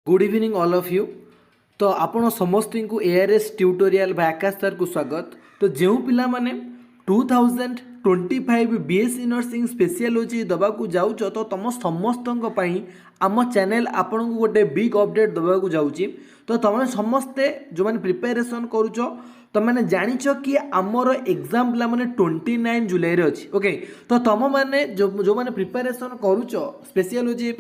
Good evening all of you. तो आपण समस्त को एआरएस ट्यूटोरियल बा आकाश सर को स्वागत। तो जो पिला माने 2025 बीएससी नर्सिंग स्पेशलिटी दबाकू जाऊच तो तुम समस्त आम चैनल आपण को गोटे बिग अपडेट दबाकू जाऊँगी। तो तुम समस्ते जो मैंने प्रिपेरेसन करुच तुमने जानिच कि आमर एग्जाम पिला माने 29 जुलाई रे अच्छी। ओके, तो तुम मैंने जो मैंने प्रिपेरेसन करुच स्पेशलिटी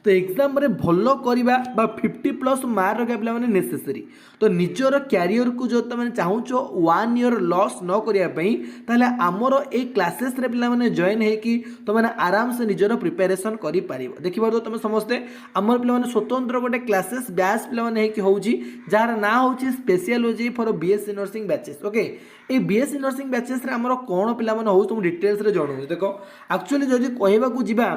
तो एग्जाम रे भल करवा 50+ मार्क रखा पिला माने नेसेसरी। तो निजर क्यारियर को जो तुम चाहूच 1 ईयर लॉस न करने ताहले आमर ए क्लासेस रे पिला माने जॉइन है कि तुमने आराम से निजर प्रिपेरेसन करि पारिबो। देखिबो तो तुम समस्ते आमर पिला माने स्वतंत्र गोटे क्लासेस बैच पिला माने कि होउची जार ना होउची speciality for BSc nursing batches. Okay, A BSc nursing batches रे आमर कोन पिला माने होउ तुम डिटेल्स रे जानू। देखो एक्चुअली जदि कहबा को जिबा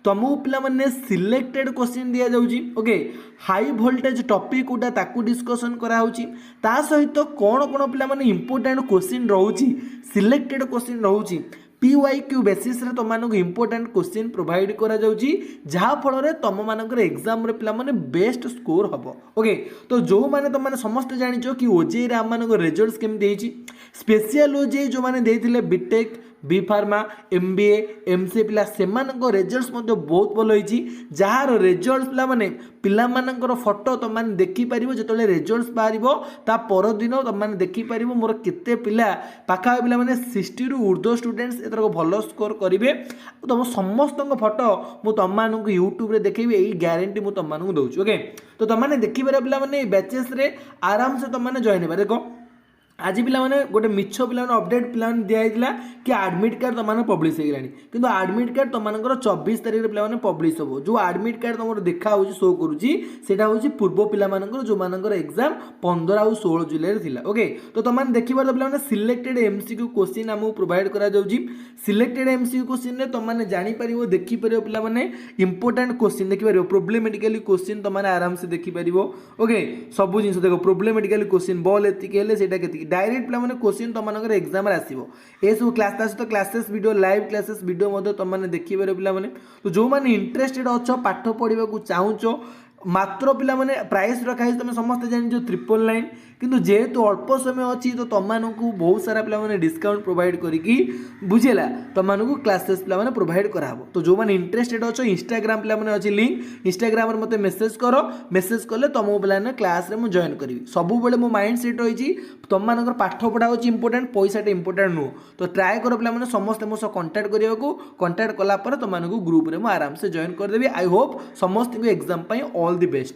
तुमको पिला माने सिलेक्टेड क्वेश्चन दिया जाउची। ओके, हाई वोल्टेज टॉपिक उडा ताकू डिस्कशन करा होउची ता सहित कोन कोन पिला माने इंपोर्टेंट क्वेश्चन रहउची सिलेक्टेड क्वेश्चन रहउची PYQ बेसिस रे तुम मानक इंपोर्टेंट क्वेश्चन प्रोवाइड करा जाउची जहा फल रे तुम मानकर एग्जाम रे पिला माने बेस्ट स्कोर हबो। ओके, तो जो माने तुम माने समस्त जानिचो कि ओजेई रे हम मानक रिजल्ट्स केम देइची स्पेशल ओजेई जो माने देइथिले BTech B pharma MBA MCA पिला सेमानक रिजल्ट्स मध्ये बहुत भल होईची जार रिजल्ट्स पिला माने पिला मानकर फोटो तुम माने देखि परिबो जेतले रिजल्ट्स बाहरिबो ता पर दिन तुम माने देखि परिबो मोर केते पिला पाखा पिला माने 60 रु ऊर्ध्व स्टूडेंट्स एतर भल स्कोर करिवे। तुम समस्त फोटो मु तुम मानक यूट्यूब रे देखैबी एई ग्यारंटी मु तुम मानक दउछु। ओके, तो तुम माने देखि पारे पिला माने बैचेस रे आराम से तुम माने जॉइन हेबा। देखो आज पिला माने गोटे मिछ पिला अपडेट पिला दिया कि एडमिट कार्ड तुम पब्लिश हो कि एडमिट कार्ड तुम 24 तारीख पिला पब्लिश हो। जो एडमिट कार्ड तुम देखा शो करुँची हूँ पूर्व पिला जो मानकर एग्जाम 15 और 16 जुलाई थी। ओके, तो तुम देखिए पिला सिलेक्टेड MCQ क्वेश्चन आमको प्रोवाइड करा सिलेक्टेड MCQ क्वेश्चन तुमने जापर देखिपर पिला इंपोर्टेंट क्वेश्चन देखिपर प्रोब्लेमेटिकली क्वेश्चन तुमने आराम से देखिपर। ओके, सब जिन देख प्रोब्लेमेटिकली क्वेश्चन बॉल एति डायरेक्ट पिला माने क्वेश्चन तुम मानकर एग्जाम रे आसीबो ए सब क्लास तो classes video live classes video मध्य तुम माने देखिबे पिला माने। तो जो माने इंटरेस्टेड अच्छो पाठ पढ़ा को चाहूचो मात्र पिला माने प्राइस रखा तुम समस्त जान 999 किंतु जेहेतु अल्प समय अच्छी तो तुम मानू बहुत सारा पिला माने डिस्काउंट प्रोवाइड करिकी बुझेला तुम मानू क्लासेस पिला माने प्रोवाइड कराबो। तो जो माने इंटरेस्टेड अच्छो इंस्टाग्राम पिला माने अछि लिंक इंस्टाग्राम रे मते मेसेज करो मेसेज करले तुम पिला ने क्लास रे मु जॉइन करिवि। सब बेले मो माइंड सेट होईची तुम मानकर पाठ पढ़ा होची इंपोर्टेंट पैसाटे इंपोर्टेंट नु। तो ट्राई करो पिला माने समस्त मो सह कांटेक्ट करिया को कांटेक्ट कला पर तुम मानू ग्रुप रे मु आराम से जॉइन कर देबी। आई होप समस्त को एग्जाम पई ऑल द बेस्ट।